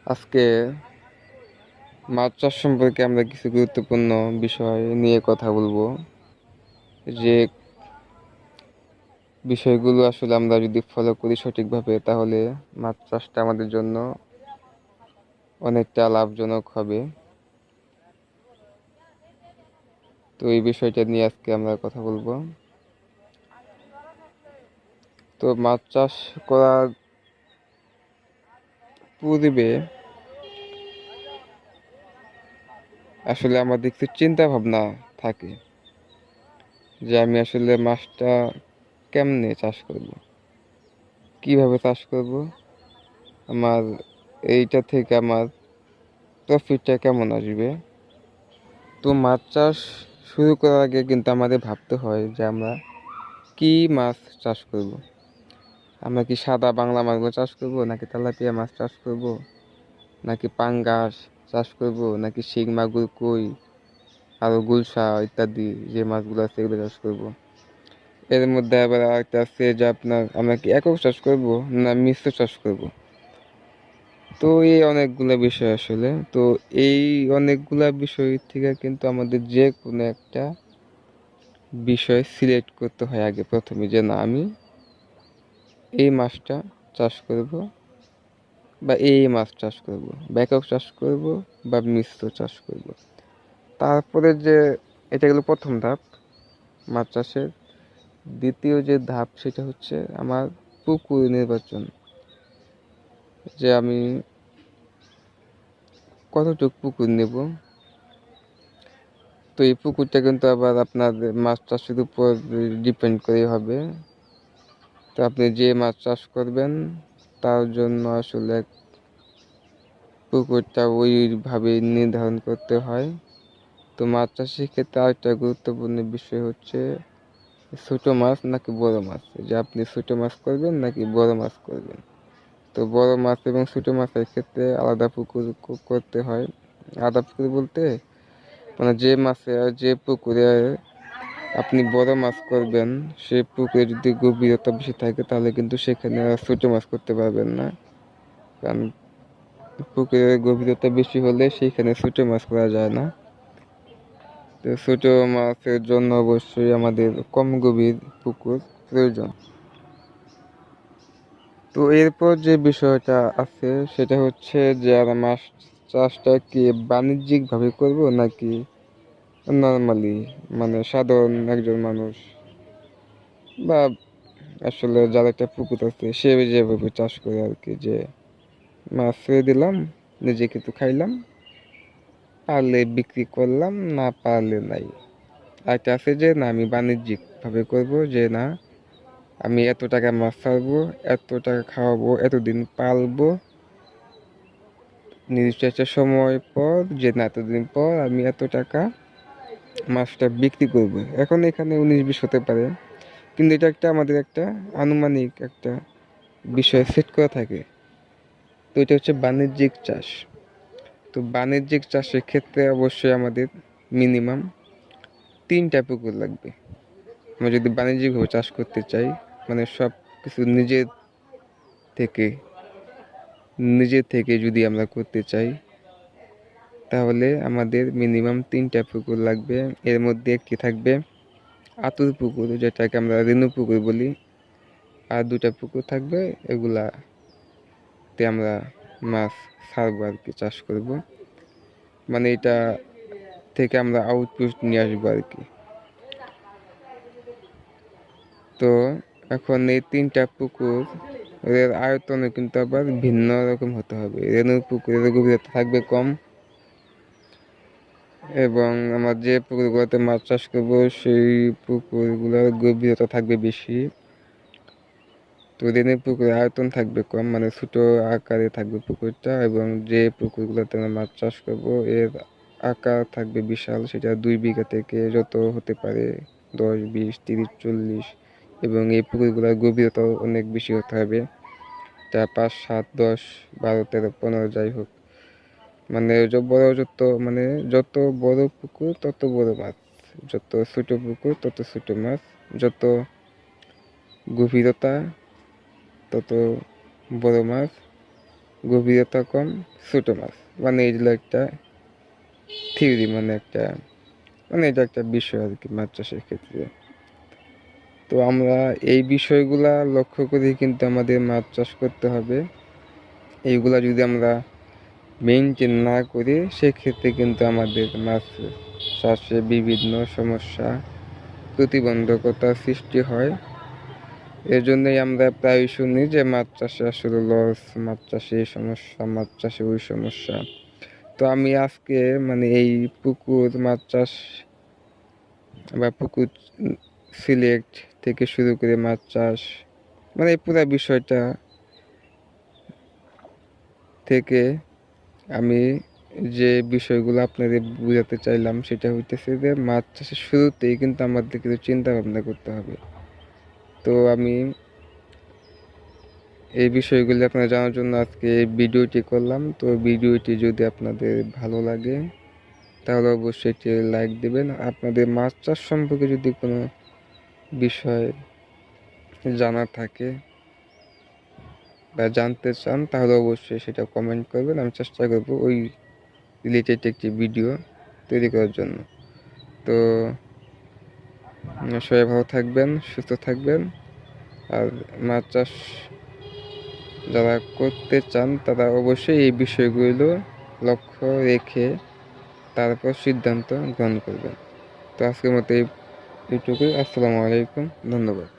আজকে মাছ চাষ সম্পর্কে আমরা কিছু গুরুত্বপূর্ণ বিষয় নিয়ে কথা বলবো। যে বিষয়গুলো আসলে আমরা যদি ফলো করি সঠিকভাবে, তাহলে মাছ চাষটা আমাদের জন্য অনেকটা লাভজনক হবে। তো এই বিষয়টা নিয়ে আজকে আমরা কথা বলবো। তো মাছ চাষ করার পূর্বে আসলে আমাদের কিছু চিন্তা ভাবনা থাকে যে আমি আসলে মাছটা কেমনে চাষ করব, কিভাবে চাষ করব, আমার এইটা থেকে আমার প্রফিটটা কেমন আসবে। তো মাছ চাষ শুরু করার আগে কিন্তু আমাদের ভাবতে হয় যে আমরা কি মাছ চাষ করব। আমরা কি সাদা বাংলা মাছগুলো চাষ করব, নাকি তেলাপিয়া মাছ চাষ করব, নাকি পাঙ্গাস চাষ করব, নাকি শিং মাগুর কই আরও গুলশা ইত্যাদি যে মাছগুলো আছে এগুলো চাষ করব। এর মধ্যে আবার আরেকটা আছে যে আমরা কি একক চাষ করব না মিশ্র চাষ করব। তো এই অনেকগুলা বিষয় আসলে, তো এই অনেকগুলা বিষয় থেকে কিন্তু আমাদের যে কোনো একটা বিষয় সিলেক্ট করতে হয় আগে প্রথমে, যে না আমি এই মাছটা চাষ করব, বা এই মাছ চাষ করব, বা একক চাষ করব, বা মিশ্র চাষ করব। তারপরে যে এটা গেল প্রথম ধাপ মাছ চাষের। দ্বিতীয় যে ধাপ সেটা হচ্ছে আমার পুকুর নির্বাচন, যে আমি কতটুকু পুকুর নেব। তো এই পুকুরটা কিন্তু আবার আপনার মাছ চাষের উপর ডিপেন্ড করে হবে। তো আপনি যে মাছ চাষ করবেন তার জন্য আসলে পুকুরটা ওইভাবে নির্ধারণ করতে হয়। তো মাছ চাষের ক্ষেত্রে আরেকটা গুরুত্বপূর্ণ বিষয় হচ্ছে ছোট মাছ নাকি বড় মাছ, যে আপনি ছোট মাছ করবেন নাকি বড় মাছ করবেন। তো বড় মাছ এবং ছোট মাছের ক্ষেত্রে আলাদা পুকুর করতে হয়। আলাদা পুকুর বলতে মানে যে পুকুরে আপনি বড় মাছ করবেন সেই পুকুরে যদি গভীরতা বেশি থাকে, তাহলে কিন্তু সেখানে আর ছোট মাছ করতে পারবেন না। কারণ পুকুরের গভীরতা বেশি হলে সেইখানে ছোট মাছ করা যায় না। তো ছোট মাছের জন্য অবশ্যই আমাদের কম গভীর পুকুর প্রয়োজন। তো এরপর যে বিষয়টা আছে সেটা হচ্ছে যে আর মাছ চাষটা কি বাণিজ্যিকভাবে করব নাকি নর্মালি, মানে সাধারণ একজন মানুষ বা আসলে যার একটা পুকুর আছে সে যেভাবে চাষ করে আর কি, যে মাছ ছেড়ে দিলাম, নিজে কিন্তু খাইলাম, পারলে বিক্রি করলাম, না পারলে নাই। আরেকটা আছে যে না আমি বাণিজ্যিক ভাবে করব, যে না আমি এত টাকা মাছ ছাড়বো, এত টাকা খাওয়াবো, এতদিন পালবো, নির্দিষ্ট একটা সময় পর যে না এতদিন পর আমি এত টাকা মাছটা বিক্রি করব। এখন এখানে 19-20 হতে পারে, কিন্তু এটা আমাদের একটা আনুমানিক একটা বিষয় সেট করা থাকে। তো এটা হচ্ছে বাণিজ্যিক চাষ। তো বাণিজ্যিক চাষের ক্ষেত্রে অবশ্যই আমাদের মিনিমাম 3টা পুকুর লাগবে। আমরা যদি বাণিজ্যিকভাবে চাষ করতে চাই, মানে সব কিছু থেকে নিজে থেকে যদি আমরা করতে চাই, তাহলে আমাদের মিনিমাম 3টা পুকুর লাগবে। এর মধ্যে একটি থাকবে আতুর পুকুর, যেটাকে আমরা রেণু পুকুর বলি, আর 2টা পুকুর থাকবে এগুলাতে আমরা মাছ ছাড়বো আর কি, চাষ করব। মানে এটা থেকে আমরা আউটপুট নিয়ে আসবো আর কি। তো এখন এই 3টা পুকুর এর আয়তনে কিন্তু আবার ভিন্ন রকম হতে হবে। রেণু পুকুরের গভীরতা থাকবে কম, এবং আমার যে পুকুরগুলোতে মাছ চাষ করবো সেই পুকুরগুলোর গভীরতা থাকবে বেশি। তো রেণু পুকুরের আয়তন থাকবে কম, মানে ছোট আকারে থাকবে পুকুরটা, এবং যে পুকুরগুলোতে আমরা মাছ চাষ করবো এর আকার থাকবে বিশাল। সেটা 2 বিঘা থেকে যত হতে পারে 10, 20, 30, 40, এবং এই পুকুরগুলোর গভীরতাও অনেক বেশি হতে হবে। তা 5, 7, 10, 12, 13, 15 যাই হোক, মানে যত বড় পুকুর তত বড় মাছ, যত ছোট পুকুর তত ছোট মাছ, যত গভীরতা তত বড় মাছ, গভীরতা কম, ছোট মাছ, মানে এগুলো একটা থিওরি, মানে এটা একটা বিষয় আর কি মাছ চাষের ক্ষেত্রে। তো আমরা এই বিষয়গুলা লক্ষ্য করে কিন্তু আমাদের মাছ চাষ করতে হবে। এইগুলা যদি আমরা মেনটেন না করি সেক্ষেত্রে কিন্তু আমাদের মাছ চাষে বিভিন্ন সমস্যা, প্রতিবন্ধকতার সৃষ্টি হয়। এর জন্যই আমরা প্রায় শুনি যে মাছ চাষে আসলে লস, মাছ চাষে এই সমস্যা, মাছ চাষে ওই সমস্যা। তো আমি আজকে মানে এই পুকুর মাছ চাষ বা পুকুর সিলেক্ট থেকে শুরু করে মাছ চাষ, মানে এই পুরো বিষয়টা থেকে আমি যে বিষয়গুলো আপনাদের বোঝাতে চাইলাম সেটা হইতেছে যে মাছ চাষের শুরুতেই কিন্তু আমাদের কিছু চিন্তা ভাবনা করতে হবে। তো আমি এই বিষয়গুলি আপনারা জানার জন্য আজকে এই ভিডিওটি করলাম। তো ভিডিওটি যদি আপনাদের ভালো লাগে তাহলে অবশ্যই একটি লাইক দেবেন। আপনাদের মাছ চাষ সম্পর্কে যদি কোনো বিষয় জানার থাকে বা জানতে চান তাহলে অবশ্যই সেটা কমেন্ট করবেন। আমি চেষ্টা করব ওই রিলেটেড একটি ভিডিও তৈরি করার জন্য। তো সবাই ভালো থাকবেন, সুস্থ থাকবেন। আর মাছ চাষ যারা করতে চান তারা অবশ্যই এই বিষয়গুলো লক্ষ্য রেখে তারপর সিদ্ধান্ত গ্রহণ করবেন। তো আজকের মতো এইটুকুই। আসসালামু আলাইকুম, ধন্যবাদ।